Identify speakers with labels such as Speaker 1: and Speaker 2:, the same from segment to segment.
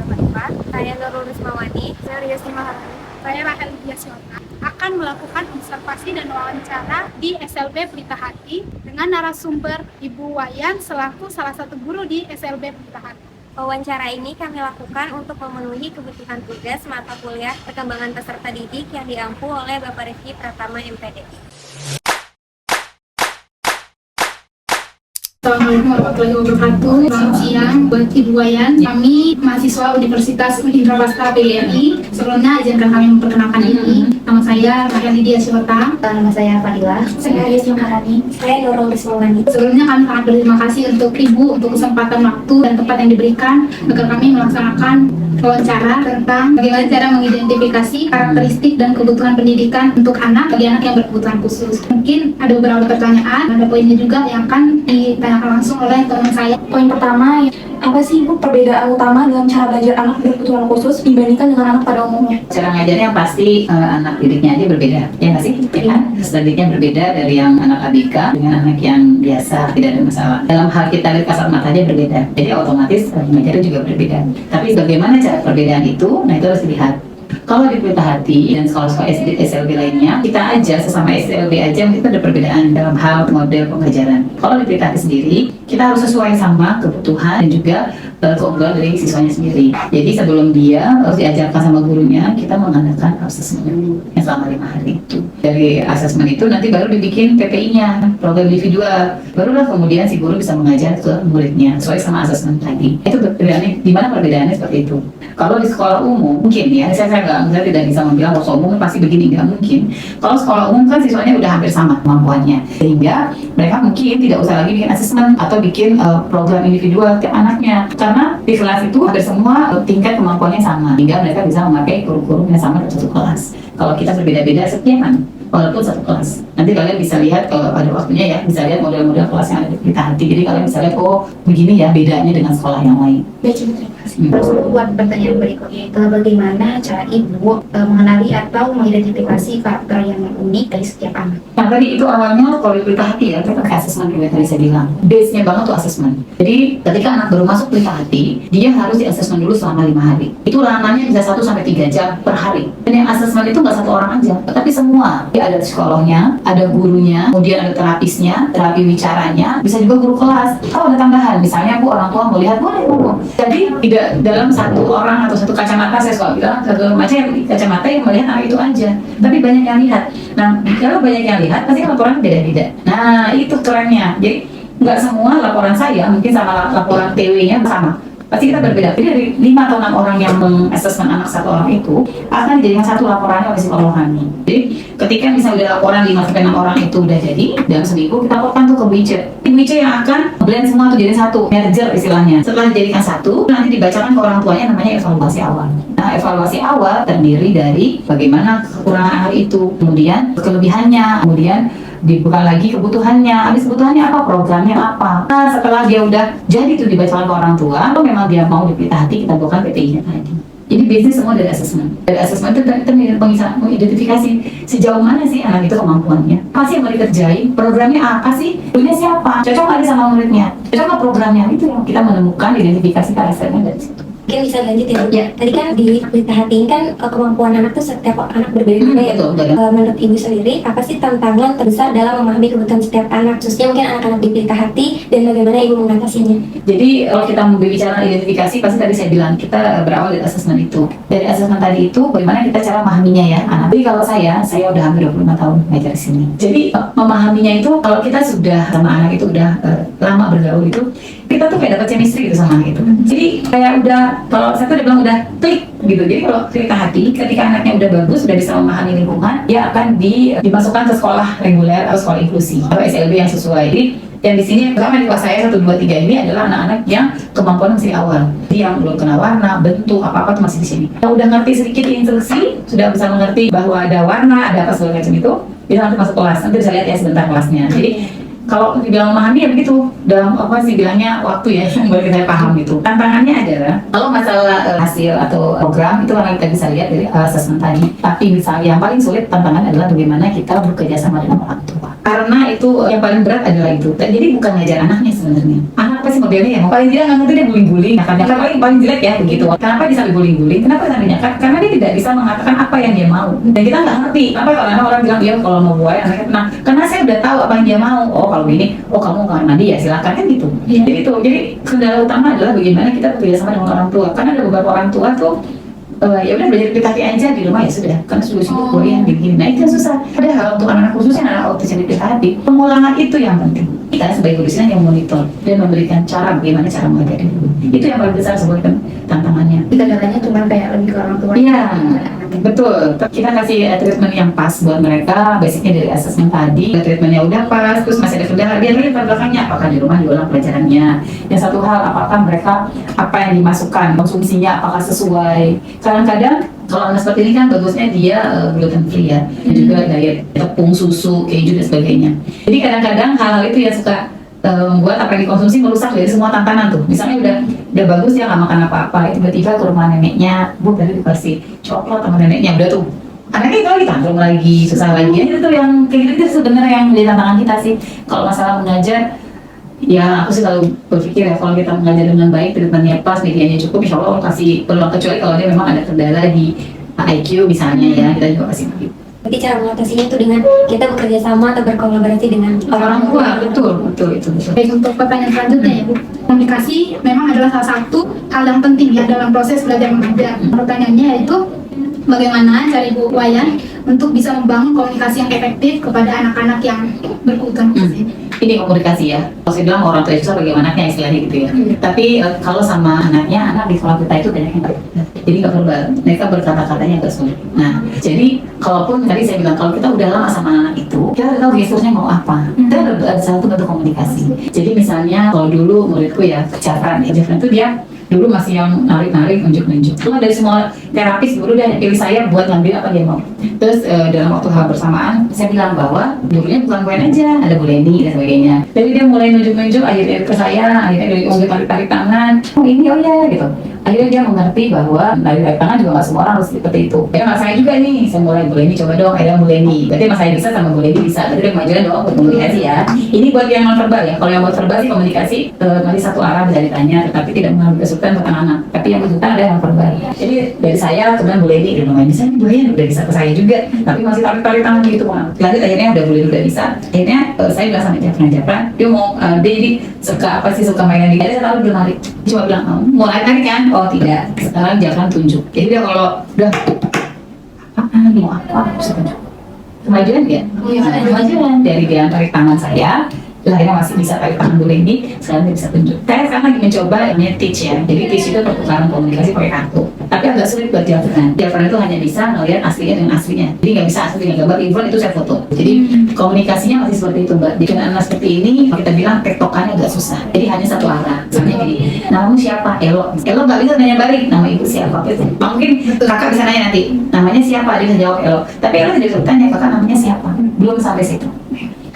Speaker 1: Rahmanifat.
Speaker 2: Saya Nurul Rismawati.
Speaker 1: Saya Ria Maharani.
Speaker 3: Saya Rahel Diasyota akan melakukan observasi dan wawancara di SLB Pelita Hati dengan narasumber Ibu Wayan selaku salah satu guru di SLB Pelita Hati.
Speaker 2: Wawancara ini kami lakukan untuk memenuhi kebutuhan tugas mata kuliah perkembangan peserta didik yang diampu oleh Bapak Rifki Pratama MPD.
Speaker 3: Assalamualaikum warahmatullahi wabarakatuh. Selamat siang buat Ibu Wayan. Kami mahasiswa Universitas Indrapasta PGRI. Sebelumnya izinkan kami memperkenalkan diri. Nama saya Rahel Diasyota.
Speaker 1: Nama saya Fadila.
Speaker 3: Saya Ria Maharani.
Speaker 2: Saya Nurul Rismawati.
Speaker 3: Sebelumnya kami sangat berterima kasih untuk Ibu untuk kesempatan waktu dan tempat yang diberikan agar kami melaksanakan wawancara tentang bagaimana cara mengidentifikasi karakteristik dan kebutuhan pendidikan untuk anak bagi anak yang berkebutuhan khusus. Mungkin ada beberapa pertanyaan, ada poinnya juga yang akan ditanyakan langsung oleh teman saya.
Speaker 1: Poin pertama, apa sih Bu perbedaan utama dalam cara belajar anak berkebutuhan khusus dibandingkan dengan anak pada umumnya?
Speaker 4: Cara ngajarnya pasti anak didiknya aja berbeda, ya nggak sih? Ya kan? Didiknya berbeda dari yang anak ABK dengan anak yang biasa, tidak ada masalah. Dalam hal kita lihat kasat mata aja berbeda, jadi otomatis mengajarnya juga berbeda. Tapi bagaimana cara perbedaan itu? Nah itu harus dilihat. Kalau di Pelita Hati dan sekolah-sekolah SLB lainnya, kita aja sesama SLB aja kita ada perbedaan dalam hal model pengajaran. Kalau di Pelita Hati sendiri, kita harus sesuai sama kebutuhan dan juga keunggulan dari siswanya sendiri. Jadi sebelum dia harus diajarkan sama gurunya, kita mengadakan asesmen yang selama 5 hari itu. Dari asesmen itu nanti baru dibikin PPI-nya, program individual. Barulah kemudian si guru bisa mengajar ke muridnya sesuai sama asesmen tadi. Itu perbedaannya, di mana perbedaannya seperti itu. Kalau di sekolah umum, mungkin ya, saya tidak bisa membilang kalau sekolah umum pasti begini, nggak mungkin. Kalau sekolah umum kan siswanya udah hampir sama kemampuannya, sehingga mereka mungkin tidak usah lagi bikin asesmen atau bikin program individual tiap anaknya, karena di kelas itu hampir semua tingkat kemampuannya sama, sehingga mereka bisa memakai kurikulum yang sama dalam satu kelas. Kalau kita berbeda-beda setiap anak, walaupun satu kelas. Nanti kalian bisa lihat kalau pada waktunya ya, bisa lihat model-model kelas yang ada di Pelita Hati. Jadi kalian bisa lihat, oh begini ya bedanya dengan sekolah yang lain.
Speaker 1: Baik, terima kasih.
Speaker 3: Terus buat pertanyaan berikutnya, bagaimana cara Ibu mengenali atau mengidentifikasi karakter yang unik dari setiap anak?
Speaker 4: Nah tadi itu awalnya kalau di Pelita Hati ya, kita pakai asesmen juga tadi saya bilang. Base-nya banget tuh asesmen. Jadi ketika anak baru masuk Pelita Hati, dia harus diasesmen dulu selama 5 hari. Itu lamanya bisa 1-3 jam per hari. Dan yang asesmen itu nggak satu orang aja, tapi semua. Dia ada psikolognya, ada gurunya, kemudian ada terapisnya, terapi bicaranya, bisa juga guru kelas. Kalau ada tambahan, misalnya Bu orang tua melihat, boleh Bu. Jadi tidak dalam satu orang atau satu kacamata, saya suka bilang satu kacamata yang melihat anak itu aja, tapi banyak yang lihat. Nah kalau banyak yang lihat pasti laporan beda-beda. Nah itu kerennya. Jadi nggak semua laporan saya mungkin sama laporan TW-nya sama, pasti kita berbeda. Jadi dari 5 atau 6 orang yang mengasesmen anak satu orang itu akan dijadikan satu laporannya oleh psikolog kami. Jadi ketika misalnya udah laporan 5-6 orang itu udah jadi, dalam seminggu kita laporkan tuh ke Bu Ice. Bu Ice yang akan blend semua tuh jadi satu, merger istilahnya. Setelah dijadikan satu, nanti dibacakan ke orang tuanya, namanya evaluasi awal. Nah evaluasi awal terdiri dari bagaimana kekurangan anak itu, kemudian kelebihannya, kemudian dibuka lagi kebutuhannya, habis kebutuhannya apa, programnya apa. Nah setelah dia udah jadi tuh dibacakan ke orang tua, kalau memang dia mau di Pelita Hati, kita bukan PPI-nya tadi. Jadi bisnis semua dari asesmen. Dari asesmen itu kita bisa mengidentifikasi sejauh mana sih anak itu kemampuannya, apa sih yang mau dikerjain, programnya apa sih, gurunya siapa, cocok nggak dia sama muridnya, cocok nggak programnya, itu yang kita menemukan identifikasi karakternya dari situ.
Speaker 2: Mungkin bisa lanjut ya, Bu? Ya. Tadi kan di Pelita Hati ini kan kemampuan anak tuh setiap anak berbeda-beda ya. Menurut Ibu sendiri, apa sih tantangan terbesar dalam memahami kebutuhan setiap anak, khususnya mungkin anak-anak di Pelita Hati, dan bagaimana Ibu mengatasinya?
Speaker 4: Jadi kalau kita berbicara identifikasi, pasti tadi saya bilang kita berawal dari asesmen itu. Dari asesmen tadi itu, bagaimana kita cara memahaminya ya anak. Jadi kalau saya udah hampir 25 tahun ngajar di sini. Jadi memahaminya itu, kalau kita sudah sama anak itu udah lama bergaul itu, kita tuh kayak dapat chemistry gitu sama anak itu. Jadi kayak udah, kalau saya tuh udah bilang udah klik gitu. Jadi kalau Pelita Hati, ketika anaknya udah bagus, sudah bisa memahami lingkungan, dia akan dimasukkan ke sekolah reguler atau sekolah inklusi atau SLB yang sesuai. Jadi yang di sini pertama di kelas saya 1, 2, 3 ini adalah anak-anak yang kemampuan masih awal. Jadi yang belum kenal warna, bentuk, apa-apa tuh masih di sini. Yang udah ngerti sedikit instruksi, sudah bisa mengerti bahwa ada warna, ada apa segala macam itu, bisa nanti masuk kelas. Nanti bisa lihat ya sebentar kelasnya. Jadi kalau dibilang memahami ya begitu, dalam apa sih bilangnya waktu ya yang buat saya paham gitu. Tantangannya adalah kalau masalah hasil atau program itu kan kita bisa lihat dari asesmen tadi. Tapi misalnya yang paling sulit tantangan adalah bagaimana kita bekerja sama dengan orang tua. Karena itu yang paling berat adalah itu. Jadi bukan ngajar anaknya sebenarnya. Anak apa sih modelnya ya, paling tidak nggak ngerti dia guling-guling, nyakar-nyakar paling jelek ya begitu. Kenapa dia sampai guling-guling, kenapa dia sampai nyakar, karena dia tidak bisa mengatakan apa yang dia mau, dan kita nggak ngerti apa karena orang bilang dia kalau mau buaya anaknya tenang, karena saya udah tahu apa yang dia mau. Oh kalau ini, oh kamu kamar mandi ya silakan, kan gitu. Jadi kendala utama adalah bagaimana kita bekerja sama dengan orang tua, karena ada beberapa orang tua tuh ya udah belajar PTHT aja di rumah ya sudah, karena sudah kuliah begini. Nah itu yang susah. Padahal untuk anak khususnya anak autis yang di PTHT, pengulangan itu yang penting. Kita sebagai guru yang monitor dan memberikan cara bagaimana cara mengajar itu yang paling besar sebuah tantangannya.
Speaker 3: Kendalanya cuma kayak lebih ke orang tua.
Speaker 4: Iya, betul. Kita kasih treatment yang pas buat mereka. Basicnya dari asesmen tadi, treatmentnya udah pas, terus masih ada kendala. Dia lihat belakangnya, apakah di rumah diulang pelajarannya. Yang satu hal, apakah mereka apa yang dimasukkan, konsumsinya apakah sesuai. Kadang-kadang kalau anak seperti ini kan bagusnya dia gluten free ya, dan juga diet tepung, susu, keju dan sebagainya. Jadi kadang-kadang hal-hal itu yang suka membuat apa yang dikonsumsi merusak dari semua tantangan tuh. Misalnya udah bagus ya nggak makan apa-apa, tiba-tiba ke rumah neneknya, bu tadi dikasih coklat sama neneknya, udah tuh anaknya itu lagi tantrum lagi, susah lagi. Itu tuh yang kayak gitu itu sebenarnya yang menjadi tantangan kita sih. Kalau masalah mengajar, ya aku sih selalu berpikir ya kalau kita mengajar dengan baik, treatmentnya pas, medianya cukup, insya Allah kasih peluang, kecuali kalau dia memang ada kendala di IQ misalnya ya, kita juga kasih begitu.
Speaker 2: Berarti cara mengatasinya itu dengan kita bekerja sama atau berkolaborasi dengan
Speaker 4: Orang tua, betul itu.
Speaker 3: Baik, untuk pertanyaan selanjutnya ya Bu, komunikasi memang adalah salah satu hal yang penting ya dalam proses belajar mengajar. Pertanyaannya yaitu bagaimana cara Ibu Wayan untuk bisa membangun komunikasi yang efektif kepada anak-anak yang berkebutuhan khusus ini?
Speaker 4: Ini komunikasi ya. Kalau saya bilang orang tua itu susah bagi anaknya istilahnya gitu ya. Tapi kalau sama anaknya, anak di sekolah kita itu banyak yang jadi nggak verbal. Mereka berkata-katanya agak sulit. Nah, jadi kalaupun tadi saya bilang kalau kita udah lama sama anak itu, kita udah tahu gesturnya mau apa. Kita udah ada satu bentuk komunikasi. Jadi misalnya kalau dulu muridku ya Jafran itu dia dulu masih yang narik-narik, nunjuk-nunjuk. Cuma dari semua terapis dulu dia pilih saya buat ngambil apa dia mau. Terus dalam waktu hal bersamaan, saya bilang bahwa dulunya bukan Gwen aja, ada Bu Leni dan sebagainya. Jadi dia mulai nunjuk-nunjuk, akhirnya ke saya, akhirnya dari tarik-tarik tangan, oh ini oh ya gitu. Akhirnya dia mengerti bahwa tarik tangan juga nggak semua orang harus seperti itu. Ya nggak saya juga nih, saya mulai Bu Leni coba dong, akhirnya Bu Leni. Berarti mas saya bisa sama Bu Leni bisa. Berarti ada kemajuan dong buat komunikasi ya. Ini buat yang non verbal ya. Kalau yang buat verbal sih komunikasi nanti satu arah bisa ditanya, tetapi tidak mengambil kesulitan tentang anak. Tapi yang kesulitan ada yang verbal. Jadi dari saya kemudian Bu Leni udah lumayan bisa nih Bu Leni udah bisa ke saya juga. Tapi masih tarik-tarik tangan gitu kan. Lanjut akhirnya udah Bu Leni udah bisa. Akhirnya saya bilang sama Jafran, dia mau dia jadi suka apa sih, suka mainan di saya tahu dia narik. Dia cuma bilang mau tarik kan? Oh tidak. Sekarang Jafran tunjuk. Jadi dia kalau udah mau apa bisa tunjuk. Kemajuan ya? Iya, kemajuan dari dia tarik tangan saya. Akhirnya masih bisa tarik tangan Bu Leni, sekarang dia bisa tunjuk. Saya sekarang lagi mencoba namanya teach ya. Jadi teach itu pertukaran komunikasi pakai kartu. Tapi agak sulit buat Jafran. Jafran itu hanya bisa ngelihat aslinya dengan aslinya. Jadi nggak bisa asli dengan gambar. Even itu saya foto. Jadi komunikasinya masih seperti itu Mbak. Dengan anak seperti ini kita bilang tektokannya agak susah. Jadi hanya satu arah. Misalnya gini, namamu siapa? Elo. Elo nggak bisa nanya balik. Nama ibu siapa? Mungkin kakak bisa nanya nanti. Namanya siapa? Dia bisa jawab Elo. Tapi Elo tidak bisa tanya kakak namanya siapa. Belum sampai situ.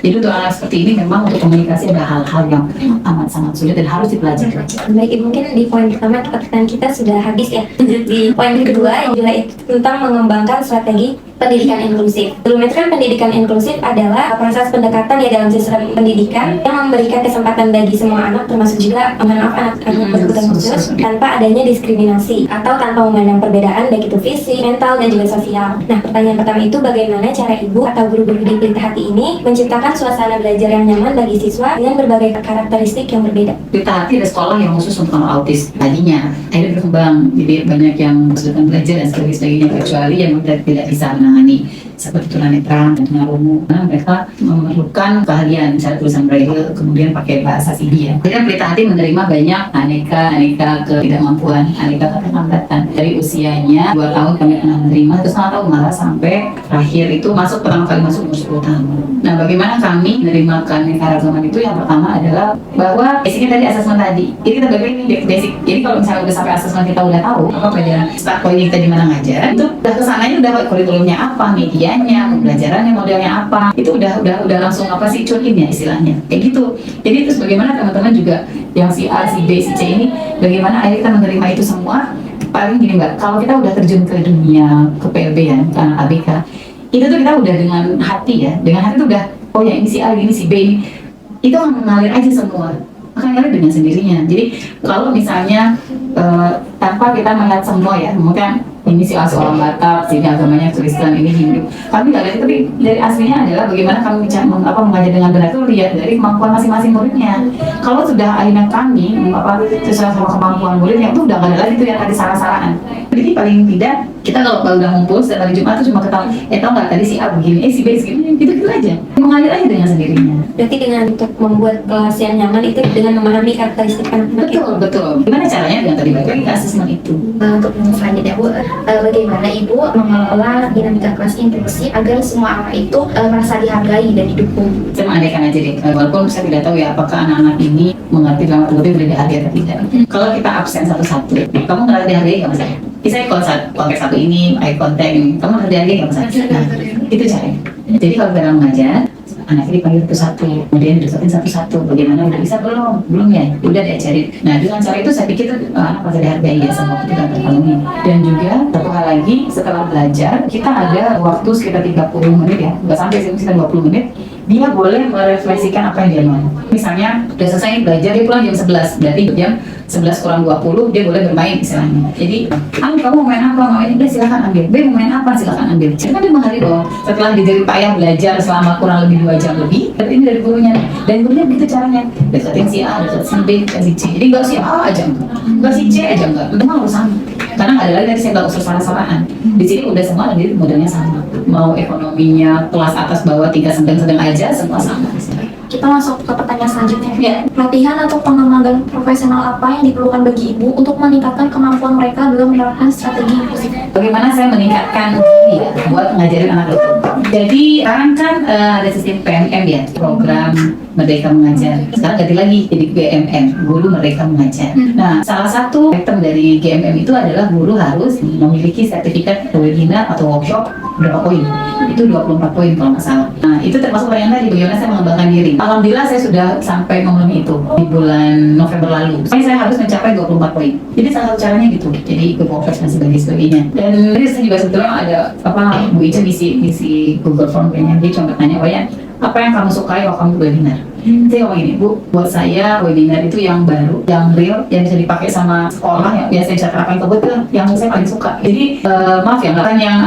Speaker 4: Jadi untuk anak seperti ini memang untuk komunikasi ada hal-hal yang amat sangat sulit dan harus dipelajari.
Speaker 2: Baik, mungkin di poin pertama pertanyaan kita sudah habis ya. Di poin kedua yang juga itu tentang mengembangkan strategi pendidikan inklusif. Sebelumnya itu kan pendidikan inklusif adalah proses pendekatan ya dalam sistem pendidikan yang memberikan kesempatan bagi semua anak, termasuk juga anak berkebutuhan khusus, tanpa adanya diskriminasi atau tanpa memandang perbedaan baik itu fisik, mental dan juga sosial. Nah, pertanyaan pertama itu bagaimana cara ibu atau guru-guru di Pelita Hati ini menciptakan suasana belajar yang nyaman bagi siswa dengan berbagai karakteristik yang berbeda.
Speaker 4: Pelita Hati ada sekolah yang khusus untuk anak autis tadinya, akhirnya berkembang, jadi banyak yang kesulitan belajar dan sebagainya, kecuali yang tidak bisa menangani seperti tunanetra dan tunarungu. Nah, mereka memerlukan keahlian misalnya tulisan braille, kemudian pakai bahasa Sidi ya. Jadi Pelita Hati menerima banyak aneka ketidakmampuan, aneka keterlambatan. Dari usianya 2 tahun kami pernah menerima, terus 1 tahun malah sampai terakhir itu pertama kali masuk umur 10 tahun. Nah, bagaimana kami menerima keanekaragaman itu? Yang pertama adalah bahwa basicnya tadi asesmen tadi. Jadi kita bagi ini basic. Jadi kalau misalnya udah sampai asesmen kita udah tahu apa pelajaran start point kita di mana ngajar, itu udah kesananya udah kurikulumnya apa, medianya, pembelajarannya, modelnya apa, itu udah langsung apa sih tune in ya istilahnya kayak gitu. Jadi terus bagaimana teman-teman juga yang si A, si B, si C ini bagaimana akhirnya kita menerima itu semua. Paling gini Mbak, kalau kita udah terjun ke dunia, ke PLB ya, ke anak ABK, itu tuh kita udah dengan hati ya, dengan hati tuh udah oh ya ini si A, ini si B, ini itu mengalir aja semua. akan ngalir dengan sendirinya. Jadi kalau misalnya tanpa kita melihat semua ya, mungkin ini si orang Batak, sini agamanya Kristen, ini Hindu. Kami nggak lihat, tapi dari aslinya adalah bagaimana kami mengajar dengan benar itu lihat dari kemampuan masing-masing muridnya. Kalau sudah akhirnya kami sesuai sama kemampuan muridnya itu udah nggak ada lagi tuh yang tadi salah-salahan. Jadi paling tidak kita kalau udah ngumpul setiap hari Jumat itu cuma ketahui, tau nggak tadi si A begini, si B segini, gitu-gitu aja. Mengalir aja dengan sendirinya.
Speaker 2: Berarti dengan untuk membuat kelas yang nyaman itu dengan memahami karakteristik anak-anak.
Speaker 4: Betul. Gimana caranya dengan tadi balik lagi ke asesmen itu?
Speaker 2: Untuk selanjutnya Bu, bagaimana Ibu mengelola dinamika kelas inklusif agar semua anak itu merasa dihargai dan didukung?
Speaker 4: Saya mengandaikan aja deh, walaupun saya tidak tahu ya apakah anak-anak ini mengerti dalam arti udah dihargai atau tidak. Kalau kita absen satu-satu, kamu nggak dihargai nggak masalah. Misalnya konteks satu ini, eye contact ini, kamu nggak dihargai nggak masalah. Nah, itu caranya. Jadi kalau dalam mengajar, anaknya dipanggil satu-satu, kemudian dideketin satu-satu. Bagaimana udah bisa belum ya? Udah diajarin. Nah dengan cara itu saya pikir anak pasti dihargai ya sama kita dan terpenuhi. Dan juga satu hal lagi, setelah belajar kita ada waktu sekitar 30 menit ya, nggak sampai sekitar 20 menit. Dia boleh merefleksikan apa yang dia mau. Misalnya udah selesai belajar, dia pulang jam 11, berarti jam 11 kurang 20 dia boleh bermain istilahnya. Jadi, kamu mau main apa? Mau main, silakan ambil. B mau main apa? Silakan ambil. Jadi kan dia menghargai bahwa setelah dijari payah belajar selama kurang lebih 2 jam lebih, tapi ini dari gurunya. Dan gurunya begitu caranya. Deketin si A, deketin si B, deketin si C. Jadi nggak si A aja enggak, nggak si C aja enggak. Itu mah harus sama. Karena nggak ada lagi dari saya nggak usah salah-salahan. Di sini udah semua jadi modelnya sama. Mau ekonominya kelas atas bawah tingkat sedang aja semua sama.
Speaker 1: Kita masuk ke pertanyaan selanjutnya.
Speaker 4: Ya.
Speaker 1: Pelatihan atau pengembangan profesional apa yang diperlukan bagi ibu untuk meningkatkan kemampuan mereka dalam menerapkan strategi inklusif?
Speaker 4: Bagaimana saya meningkatkan ya, buat ngajarin anak itu. Jadi sekarang kan ada sistem PMM ya, program Merdeka Mengajar. Sekarang ganti lagi jadi GMM, Guru Merdeka Mengajar. Nah, salah satu item dari GMM itu adalah guru harus memiliki sertifikat webinar atau workshop berapa poin? Itu 24 poin kalau nggak salah. Nah, itu termasuk pertanyaan tadi bagaimana saya mengembangkan diri. Alhamdulillah saya sudah sampai memenuhi itu di bulan November lalu. Saya harus mencapai 24 poin. Jadi salah satu caranya gitu. Jadi ikut workshop dan sebagainya. Dan tadi saya juga sebetulnya ada Bu Ica ngisi Google Form kayaknya. Dia cuma bertanya, oh ya, apa yang kamu sukai waktu kamu webinar? Saya ngomong gini, Bu, buat saya webinar itu yang baru, yang real, yang bisa dipakai sama sekolah, yang biasa bisa terapkan ke itu yang saya paling suka. Jadi maaf ya, nggak kan yang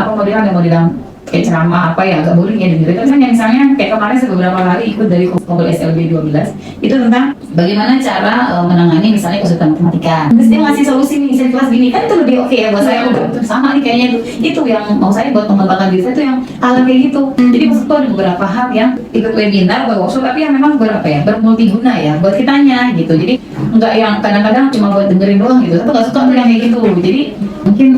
Speaker 4: model kayak ceramah apa ya, agak boring ya dengerin. Tapi yang misalnya kayak kemarin saya beberapa kali ikut dari Google SLB 12 itu tentang bagaimana cara menangani misalnya kesulitan matematika. Terus dia ngasih solusi nih, saya kelas gini, kan itu lebih oke ya buat saya. Sama nih kayaknya itu yang mau saya buat mengembangkan diri saya itu yang hal kayak gitu. Jadi maksudku ada beberapa hal yang ikut webinar, workshop, tapi yang memang bermultiguna ya buat kitanya gitu. Jadi nggak yang kadang-kadang cuma buat dengerin doang gitu. Tapi nggak suka tuh yang kayak gitu. Jadi mungkin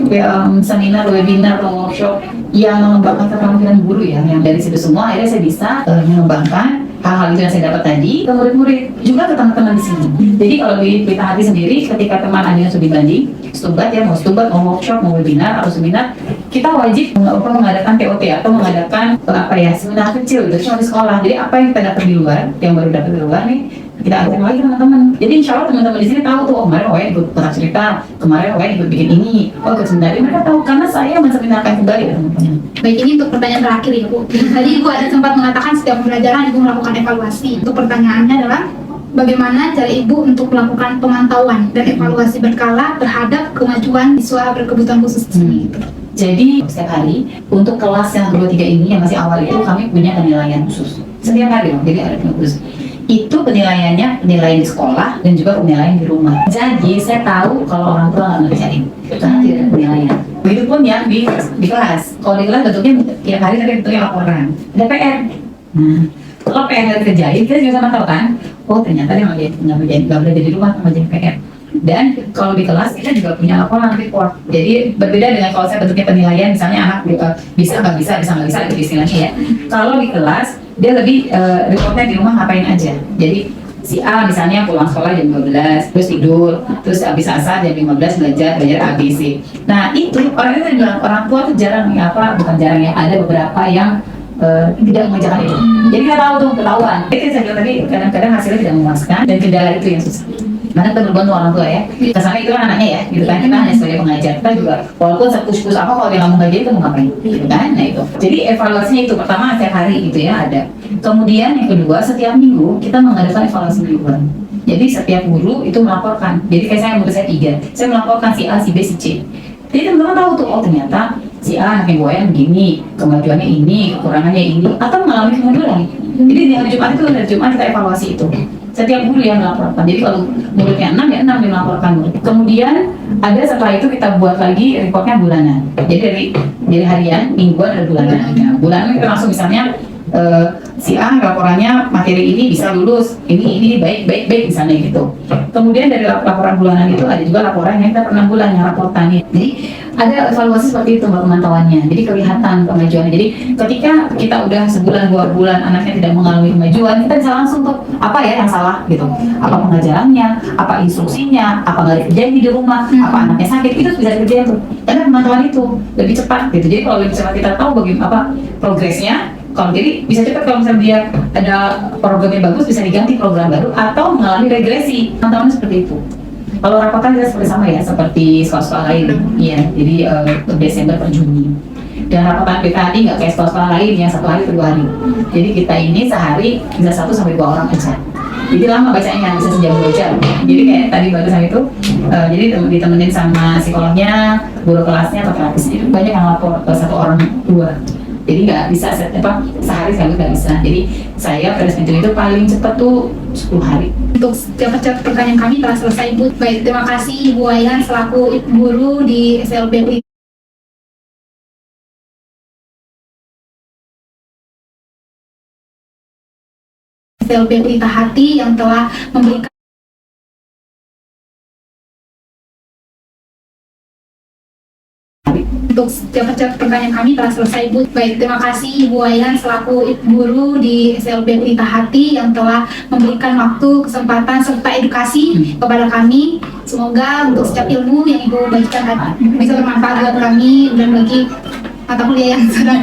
Speaker 4: seminar, webinar, atau workshop yang mengembangkan keterampilan guru ya, yang dari situ semua akhirnya saya bisa mengembangkan hal-hal itu yang saya dapat tadi ke murid-murid juga ke teman-teman di sini. Jadi kalau di Pelita Hati sendiri, ketika teman ada yang studi banding, stubat ya, mau stubat, mau workshop, mau webinar atau seminar, kita wajib mengadakan TOT atau mengadakan seminar kecil gitu, cuma di sekolah. Jadi apa yang kita dapat di luar, yang baru dapat di luar nih, kita akan lagi teman-teman. Jadi insya Allah teman-teman di sini tahu tuh, oh kemarin ikut kotak cerita, kemarin ikut bikin ini, ikut seminar. Mereka tahu karena saya menseminarkan kembali ya teman-teman.
Speaker 3: Baik, ini untuk pertanyaan terakhir ya Bu. Tadi Ibu ada sempat mengatakan setiap pembelajaran Ibu melakukan evaluasi. Untuk pertanyaannya adalah bagaimana cara Ibu untuk melakukan pemantauan dan evaluasi berkala terhadap kemajuan siswa berkebutuhan khusus ini?
Speaker 4: Jadi setiap hari untuk kelas yang kedua tiga ini yang masih awal itu kami punya penilaian khusus setiap hari loh. Jadi ada penilaian khusus. Itu penilaiannya penilaian di sekolah dan juga penilaian di rumah. Jadi saya tahu kalau orang tua nggak ngerjain karena tidak ada penilaian. Begitupun yang di kelas. Kalau di kelas bentuknya tiap hari tapi bentuknya laporan. Ada PR. Nah, kalau PR nggak dikerjain kita juga sama tahu kan. Oh ternyata dia nggak boleh jadi rumah nggak jadi PR. Dan kalau di kelas kita juga punya laporan report. Jadi berbeda dengan kalau saya bentuknya penilaian, misalnya anak bisa nggak bisa itu istilahnya ya. Kalau di kelas dia lebih reportnya di rumah ngapain aja. Jadi si A misalnya pulang sekolah jam 12, terus tidur, terus habis asar jam 15 belajar ABC. Nah itu orang tua tuh jarang bukan jarang ya, ada beberapa yang tidak mengerjakan itu. Jadi kita tahu tuh ketahuan. Jadi saya bilang tadi kadang-kadang hasilnya tidak memuaskan dan kendala itu yang susah. Mana kita berbantu orang tua ya. Kesannya itu kan anaknya ya, gitu kan. Kita hanya sebagai pengajar. Kita juga walaupun sepush-push apa kalau dia nggak mau ngajarin itu mau ngapain, gitu kan. Nah itu. Jadi evaluasinya itu pertama setiap hari gitu ya ada. Kemudian yang kedua setiap minggu kita mengadakan evaluasi mingguan. Jadi setiap guru itu melaporkan. Jadi kayak saya murid saya 3, saya melaporkan si A, si B, si C. Jadi teman-teman tahu tuh, oh ternyata si A anaknya gue begini, kemajuannya ini, kekurangannya ini, atau mengalami kemunduran. Jadi di hari Jumat itu, hari Jumat kita evaluasi itu. Setiap guru yang melaporkan. Jadi kalau muridnya 6, ya 6 yang melaporkan murid. Kemudian ada setelah itu kita buat lagi reportnya bulanan. Jadi dari harian, mingguan, ada bulanan. Nah, bulanan itu langsung misalnya si A laporannya materi ini bisa lulus, ini baik misalnya gitu. Kemudian dari laporan bulanan itu ada juga laporan yang kita per 6 bulan yang raportan. Jadi ada evaluasi seperti itu Mbak pemantauannya. Jadi kelihatan kemajuannya. Jadi ketika kita udah sebulan 2 bulan anaknya tidak mengalami kemajuan, kita bisa langsung tuh apa ya yang salah gitu. Apa pengajarannya, apa instruksinya, apa nggak dikerjain di rumah, apa anaknya sakit, itu bisa dikerjain tuh. Karena pemantauan itu lebih cepat gitu. Jadi kalau lebih cepat kita tahu bagaimana apa progresnya. Kalau jadi bisa cepat kalau misalnya dia ada programnya bagus bisa diganti program baru atau mengalami regresi. Pantauannya seperti itu. Kalau rapotan kita seperti sama ya seperti sekolah-sekolah lain. Iya, jadi Desember per Juni. Dan rapotan PKHT nggak kayak sekolah-sekolah lain yang 1 hari per 2 hari. Jadi kita ini sehari bisa 1 sampai 2 orang aja. Jadi lama bacanya bisa sejam 2 jam. Jadi kayak tadi barusan itu, jadi ditemenin sama psikolognya, guru kelasnya atau terapisnya. Jadi banyak yang lapor ke 1 orang 2. Jadi nggak bisa sehari sekali nggak bisa. Jadi saya presiden itu paling cepat tuh 10 hari.
Speaker 3: Untuk setiap pertanyaan kami telah selesai Bu. Baik, terima kasih Ibu Wayan selaku guru di SLB Pelita Hati yang telah memberikan untuk setiap pertanyaan kami telah selesai Bu. Baik, terima kasih Ibu Wayan selaku guru di SLB Pelita Hati yang telah memberikan waktu, kesempatan serta edukasi kepada kami. Semoga untuk setiap ilmu yang Ibu bagikan bisa bermanfaat buat kami dan bagi mata kuliah yang sedang